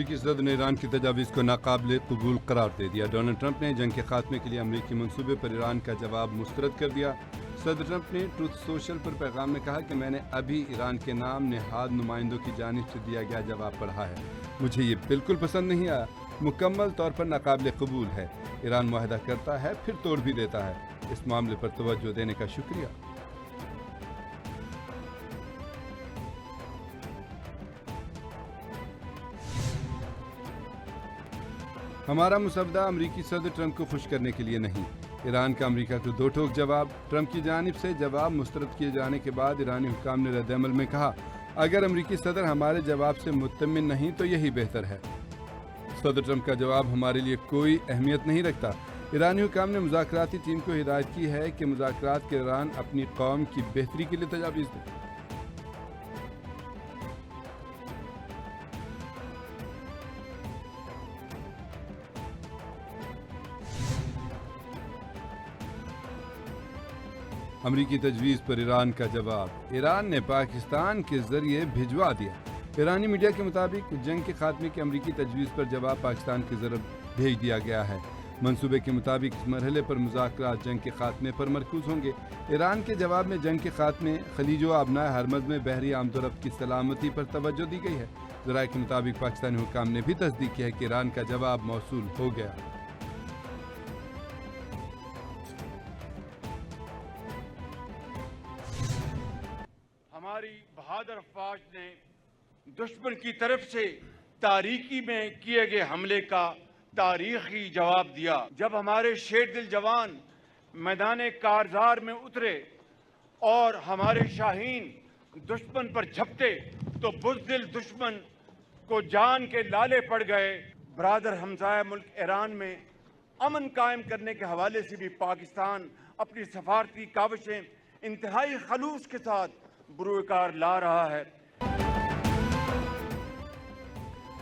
امریکی صدر نے ایران کی تجاویز کو ناقابل قبول قرار دے دیا۔ ڈونلڈ ٹرمپ نے جنگ کے خاتمے کے لیے امریکی منصوبے پر ایران کا جواب مسترد کر دیا۔ صدر ٹرمپ نے ٹروتھ سوشل پر پیغام میں کہا کہ میں نے ابھی ایران کے نام نہاد نمائندوں کی جانب سے دیا گیا جواب پڑھا ہے، مجھے یہ بالکل پسند نہیں آیا، مکمل طور پر ناقابل قبول ہے۔ ایران معاہدہ کرتا ہے پھر توڑ بھی دیتا ہے، اس معاملے پر توجہ دینے کا شکریہ۔ ہمارا مسودہ امریکی صدر ٹرمپ کو خوش کرنے کے لیے نہیں۔ ایران کا امریکہ کو دو ٹوک جواب۔ ٹرمپ کی جانب سے جواب مسترد کیے جانے کے بعد ایرانی حکام نے رد عمل میں کہا، اگر امریکی صدر ہمارے جواب سے مطمئن نہیں تو یہی بہتر ہے۔ صدر ٹرمپ کا جواب ہمارے لیے کوئی اہمیت نہیں رکھتا۔ ایرانی حکام نے مذاکراتی ٹیم کو ہدایت کی ہے کہ مذاکرات کے دوران اپنی قوم کی بہتری کے لیے تجاویز دیں۔ امریکی تجویز پر ایران کا جواب۔ ایران نے پاکستان کے ذریعے بھجوا دیا۔ ایرانی میڈیا کے مطابق جنگ کے خاتمے کی امریکی تجویز پر جواب پاکستان کی طرف بھیج دیا گیا ہے۔ منصوبے کے مطابق اس مرحلے پر مذاکرات جنگ کے خاتمے پر مرکوز ہوں گے۔ ایران کے جواب میں جنگ کے خاتمے، خلیج و آبنائے ہرمز میں بحری آمد و رفت کی سلامتی پر توجہ دی گئی ہے۔ ذرائع کے مطابق پاکستانی حکام نے بھی تصدیق کی ہے کہ ایران کا جواب موصول ہو گیا۔ ہماری بہادر افواج نے دشمن کی طرف سے تاریکی میں کیے گئے حملے کا تاریخی جواب دیا۔ جب ہمارے شیر دل جوان میدان کارزار میں اترے اور ہمارے شاہین دشمن پر جھپٹے تو بزدل دشمن کو جان کے لالے پڑ گئے۔ برادر ہمسایہ ملک ایران میں امن قائم کرنے کے حوالے سے بھی پاکستان اپنی سفارتی کاوشیں انتہائی خلوص کے ساتھ بروئے کار لا رہا ہے۔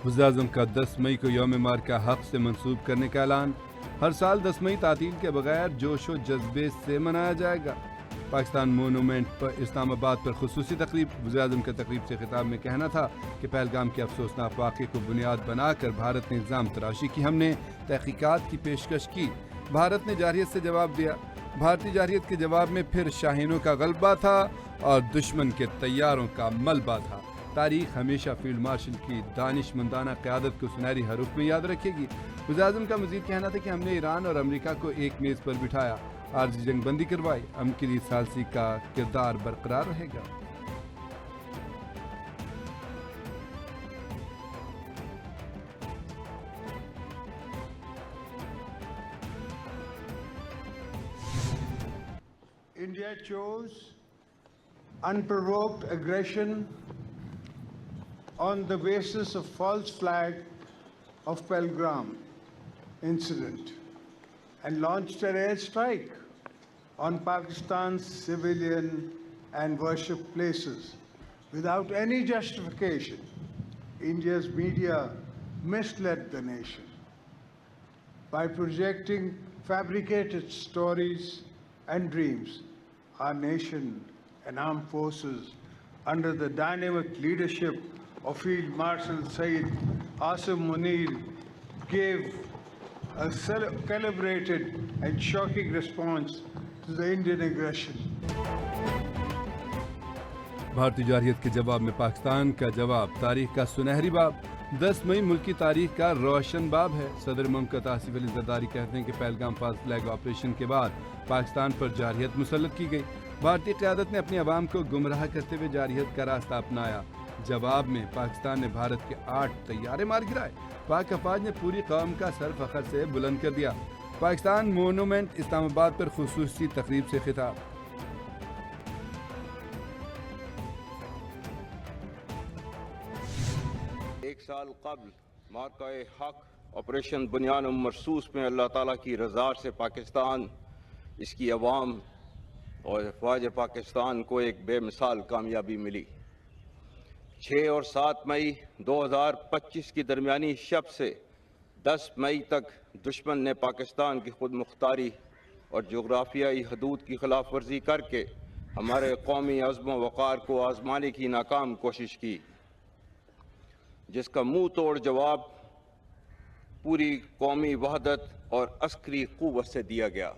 وزیراعظم کا 10 مئی کو یوم معرکہ حق سے منسوب کرنے کا اعلان۔ ہر سال 10 مئی تعطیل کے بغیر جوش و جذبے سے منایا جائے گا۔ پاکستان مونومنٹ پر اسلام آباد پر خصوصی تقریب۔ وزیراعظم کا تقریب سے خطاب میں کہنا تھا کہ پہلگام کے افسوسناک واقعے کو بنیاد بنا کر بھارت نے الزام تراشی کی، ہم نے تحقیقات کی پیشکش کی، بھارت نے جارحیت سے جواب دیا۔ بھارتی جارحیت کے جواب میں پھر شاہینوں کا غلبہ تھا اور دشمن کے طیاروں کا ملبہ تھا۔ تاریخ ہمیشہ فیلڈ مارشل کی دانش مندانہ قیادت کو سنہری حروف میں یاد رکھے گی۔ وزیراعظم کا مزید کہنا تھا کہ ہم نے ایران اور امریکہ کو ایک میز پر بٹھایا، عارضی جنگ بندی کروائی، امکری ثالثی کا کردار برقرار رہے گا۔ India chose unprovoked aggression on the basis of false flag of Pahalgam incident and launched an airstrike on Pakistan's civilian and worship places without any justification. India's media misled the nation by projecting fabricated stories and dreams. Our nation and armed forces, under the dynamic leadership of Field Marshal Syed Asim Munir, gave a calibrated and shocking response to the Indian aggression. بھارتی جارحیت کے جواب میں پاکستان کا جواب، تاریخ کا سنہری باب۔ 10 مئی ملکی تاریخ کا روشن باب ہے۔ صدر مملکت آصف علی زرداری کہتے ہیں کہ پہلگام فالس فلیگ آپریشن کے بعد پاکستان پر جارحیت مسلط کی گئی۔ بھارتی قیادت نے اپنی عوام کو گمراہ کرتے ہوئے جارحیت کا راستہ اپنایا۔ جواب میں پاکستان نے بھارت کے 8 طیارے مار گرائے۔ پاک افواج نے پوری قوم کا سر فخر سے بلند کر دیا۔ پاکستان مونومنٹ اسلام آباد پر خصوصی تقریب سے خطاب۔ ایک سال قبل معرکہ حق آپریشن بنیان مرصوص میں اللہ تعالیٰ کی رضا سے پاکستان، اس کی عوام اور افواج پاکستان کو ایک بے مثال کامیابی ملی۔ 6 اور 7 مئی 2025 کی درمیانی شب سے 10 مئی تک دشمن نے پاکستان کی خود مختاری اور جغرافیائی حدود کی خلاف ورزی کر کے ہمارے قومی عزم و وقار کو آزمانے کی ناکام کوشش کی۔ جس کا منہ توڑ جواب پوری قومی وحدت اور عسکری قوت سے دیا گیا۔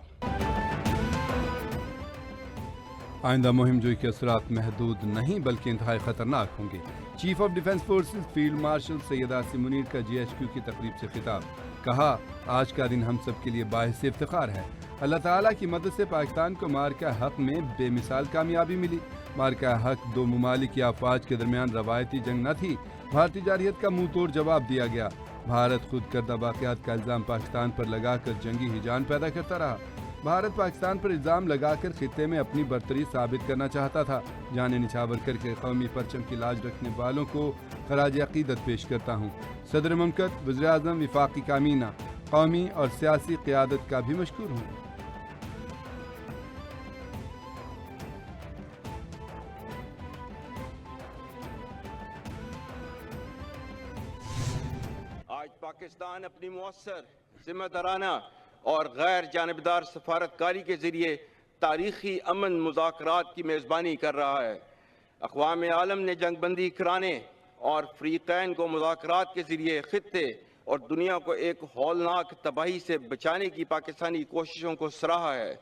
آئندہ مہم جوئی کے اثرات محدود نہیں بلکہ انتہائی خطرناک ہوں گے۔ Chief of defence forces field marshal Syed Asim Munir کا GHQ کی تقریب سے خطاب، کہا آج کا دن ہم سب کے لیے باعث افتخار ہے۔ اللہ تعالیٰ کی مدد سے پاکستان کو مارکہ حق میں بے مثال کامیابی ملی۔ مارکہ حق دو ممالک یا افواج کے درمیان روایتی جنگ نہ تھی، بھارتی جارحیت کا منہ توڑ جواب دیا گیا۔ بھارت خود کردہ واقعات کا الزام پاکستان پر لگا کر جنگی ہیجان پیدا کرتا رہا۔ بھارت پاکستان پر الزام لگا کر خطے میں اپنی برتری ثابت کرنا چاہتا تھا۔ جانیں نچھاور کر کے قومی پرچم کی لاج رکھنے والوں کو خراج عقیدت پیش کرتا ہوں۔ صدر مملکت، وزیر اعظم وفاقی کابینہ، قومی اور سیاسی قیادت کا بھی مشکور ہوں۔ آج پاکستان اپنی مؤثر، ذمہ دارانہ اور غیر جانبدار سفارتکاری کے ذریعے تاریخی امن مذاکرات کی میزبانی کر رہا ہے۔ اقوام عالم نے جنگ بندی کرانے اور فریقین کو مذاکرات کے ذریعے خطے اور دنیا کو ایک ہولناک تباہی سے بچانے کی پاکستانی کوششوں کو سراہا ہے۔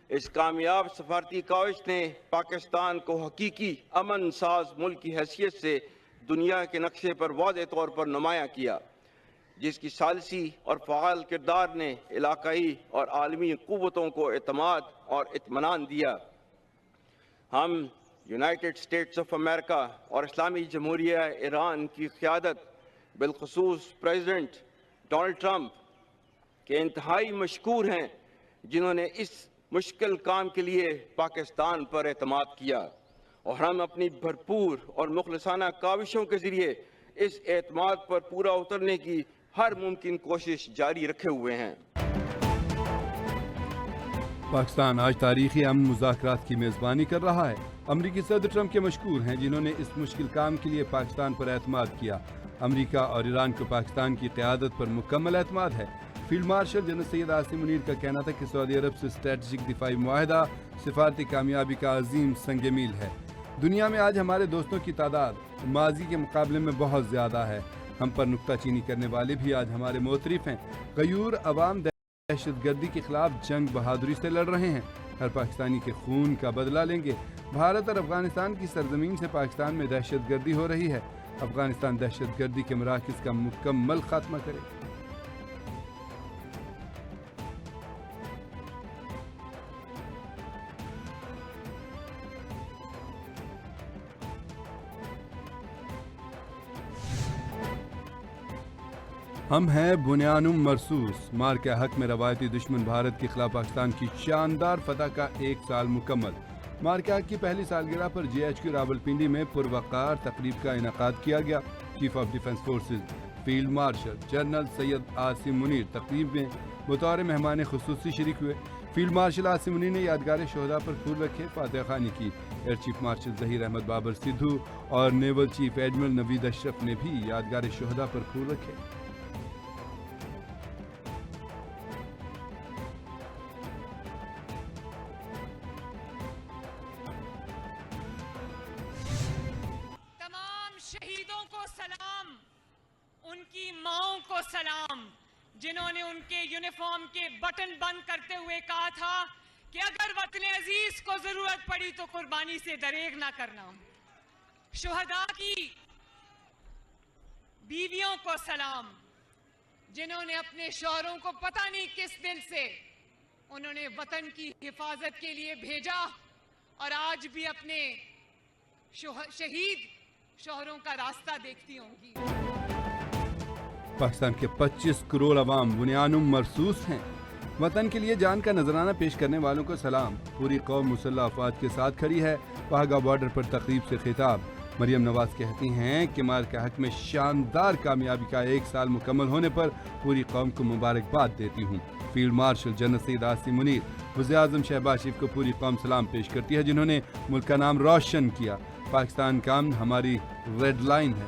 اس کامیاب سفارتی کاوش نے پاکستان کو حقیقی امن ساز ملک کی حیثیت سے دنیا کے نقشے پر واضح طور پر نمایاں کیا، جس کی ثالثی اور فعال کردار نے علاقائی اور عالمی قوتوں کو اعتماد اور اطمینان دیا۔ ہم یونائٹڈ اسٹیٹس آف امریکہ اور اسلامی جمہوریہ ایران کی قیادت، بالخصوص پریزیڈنٹ ڈونلڈ ٹرمپ کے انتہائی مشکور ہیں، جنہوں نے اس مشکل کام کے لیے پاکستان پر اعتماد کیا، اور ہم اپنی بھرپور اور مخلصانہ کاوشوں کے ذریعے اس اعتماد پر پورا اترنے کی ہر ممکن کوشش جاری رکھے ہوئے ہیں۔ پاکستان آج تاریخی امن مذاکرات کی میزبانی کر رہا ہے۔ امریکی صدر ٹرمپ کے مشکور ہیں، جنہوں نے اس مشکل کام کے لیے پاکستان پر اعتماد کیا۔ امریکہ اور ایران کو پاکستان کی قیادت پر مکمل اعتماد ہے۔ Field marshal general Syed Asim Munir کا کہنا تھا کہ سعودی عرب سے اسٹریٹجک دفاعی معاہدہ سفارتی کامیابی کا عظیم سنگ میل ہے۔ دنیا میں آج ہمارے دوستوں کی تعداد ماضی کے مقابلے میں بہت زیادہ ہے۔ ہم پر نکتہ چینی کرنے والے بھی آج ہمارے معترف ہیں۔ غیور عوام دہشت گردی کے خلاف جنگ بہادری سے لڑ رہے ہیں۔ ہر پاکستانی کے خون کا بدلہ لیں گے۔ بھارت اور افغانستان کی سرزمین سے پاکستان میں دہشت گردی ہو رہی ہے۔ افغانستان دہشت گردی کے مراکز کا مکمل خاتمہ کرے۔ ہم ہیں بنیانم مرصوص۔ مارکہ حق میں روایتی دشمن بھارت کے خلاف پاکستان کی شاندار فتح کا 1 سال مکمل۔ مارکہ حق کی پہلی سالگرہ پر GHQ راولپنڈی میں پروقار تقریب کا انعقاد کیا گیا۔ Chief of defence forces field marshal general Syed Asim Munir تقریب میں بطور مہمان خصوصی شریک ہوئے۔ فیلڈ مارشل عاصم منیر نے یادگار شہداء پر پھول رکھے، فاتحہ خوانی کی۔ Air chief marshal Zaheer Ahmed Babar Sidhu اور نیول چیف ایڈمرل نوید اشرف نے بھی یادگار شہداء پر پھول رکھے۔ شہیدوں کو سلام، ان کی ماؤں کو سلام، جنہوں نے ان کے یونیفارم کے بٹن بند کرتے ہوئے کہا تھا کہ اگر وطن عزیز کو ضرورت پڑی تو قربانی سے دریغ نہ کرنا۔ شہداء کی بیویوں کو سلام، جنہوں نے اپنے شوہروں کو پتہ نہیں کس دل سے انہوں نے وطن کی حفاظت کے لیے بھیجا، اور آج بھی اپنے شہید شوہروں کا راستہ دیکھتی ہوں گی۔ پاکستان کے 25 کروڑ عوام بنیانم مرصوص ہیں۔ وطن کے لیے جان کا نذرانہ پیش کرنے والوں کو سلام۔ پوری قوم مسلح افواج کے ساتھ کھڑی ہے۔ واہگہ بارڈر پر تقریب سے خطاب، مریم نواز کہتی ہیں کہ مارکہ حق میں شاندار کامیابی کا 1 سال مکمل ہونے پر پوری قوم کو مبارکباد دیتی ہوں۔ Field marshal general Syed Asim Munir, وزیر اعظم شہباز شریف کو پوری قوم سلام پیش کرتی ہے، جنہوں نے ملک کا نام روشن کیا۔ پاکستان کا امن ہماری ریڈ لائن ہے۔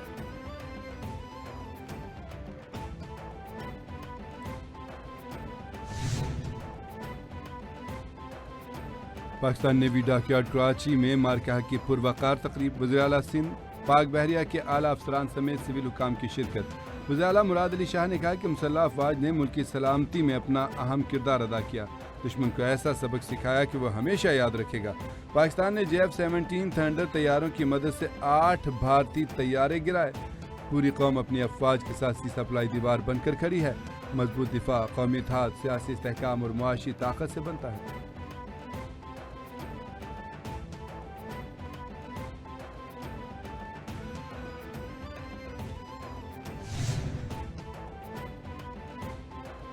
پاکستان نیوی ڈاک یارڈ کراچی میں مارکہ حق کی پروقار تقریب، وزیر اعلیٰ سندھ پاک بحریہ کے اعلیٰ افسران سمیت سول حکام کی شرکت۔ وزیر اعلیٰ مراد علی شاہ نے کہا کہ مسلح افواج نے ملک کی سلامتی میں اپنا اہم کردار ادا کیا، دشمن کو ایسا سبق سکھایا کہ وہ ہمیشہ یاد رکھے گا۔ پاکستان نے JF-17 تھنڈر طیاروں کی مدد سے 8 بھارتی طیارے گرائے۔ پوری قوم اپنی افواج کے ساتھ سی سپلائی دیوار بن کر کھڑی ہے۔ مضبوط دفاع قومی اتحاد، سیاسی استحکام اور معاشی طاقت سے بنتا ہے۔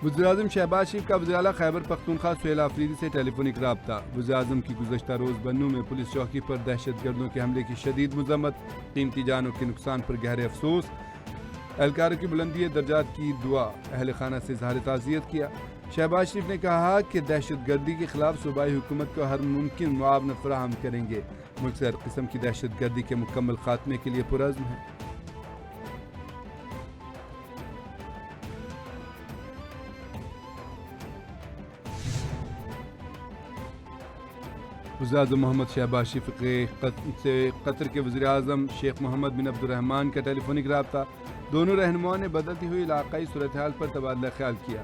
وزیراعظم شہباز شریف کا وزیر اعلیٰ خیبر پختونخوا سہیل آفریدی سے ٹیلی فونک رابطہ۔ وزیراعظم کی گزشتہ روز بنوں میں پولیس چوکی پر دہشت گردوں کے حملے کی شدید مذمت، قیمتی جانوں کے نقصان پر گہرے افسوس، اہلکاروں کی بلندی درجات کی دعا، اہل خانہ سے اظہار تعزیت کیا۔ شہباز شریف نے کہا کہ دہشت گردی کے خلاف صوبائی حکومت کو ہر ممکن معاونت فراہم کریں گے، ملک سے ہر قسم کی دہشت گردی کے مکمل خاتمے کے لیے پرعزم ہے۔ وزیراعظم محمد شہباز شریف سے قطر کے وزیر اعظم شیخ محمد بن عبد الرحمن کا ٹیلی فونک رابطہ۔ دونوں رہنماؤں نے بدلتی ہوئی علاقائی صورتحال پر تبادلہ خیال کیا،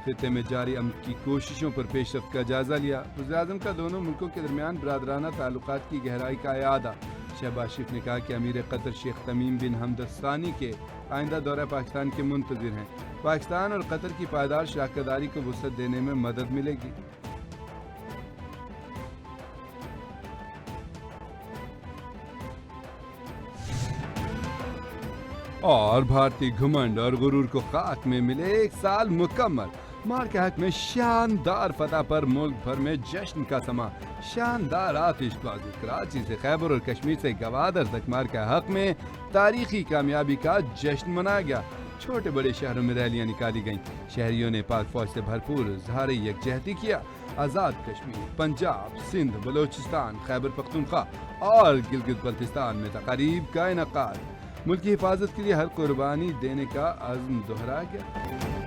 خطے میں جاری امن کی کوششوں پر پیش رفت کا جائزہ لیا۔ وزیر اعظم کا دونوں ملکوں کے درمیان برادرانہ تعلقات کی گہرائی کا اعادہ۔ شہباز شریف نے کہا کہ امیر قطر شیخ تمیم بن حمد الثانی کے آئندہ دورہ پاکستان کے منتظر ہیں۔ پاکستان اور قطر کی پائیدار شراکت داری کو وسعت دینے میں مدد ملے گی۔ اور بھارتی گھمنڈ اور غرور کو خاک میں ملے 1 سال مکمل۔ مار کے حق میں شاندار فتح پر ملک بھر میں جشن کا سما۔ شاندار آتش بازی، کراچی سے خیبر اور کشمیر سے گوادر تک مار کے حق میں تاریخی کامیابی کا جشن منایا گیا۔ چھوٹے بڑے شہروں میں ریلیاں نکالی گئیں، شہریوں نے پاک فوج سے بھرپور اظہار یکجہتی کیا۔ آزاد کشمیر، پنجاب، سندھ، بلوچستان، خیبر پختونخوا اور گلگت بلتستان میں تقاریب کا انعقاد۔ ملک کی حفاظت کے لیے ہر قربانی دینے کا عزم دہرایا گیا۔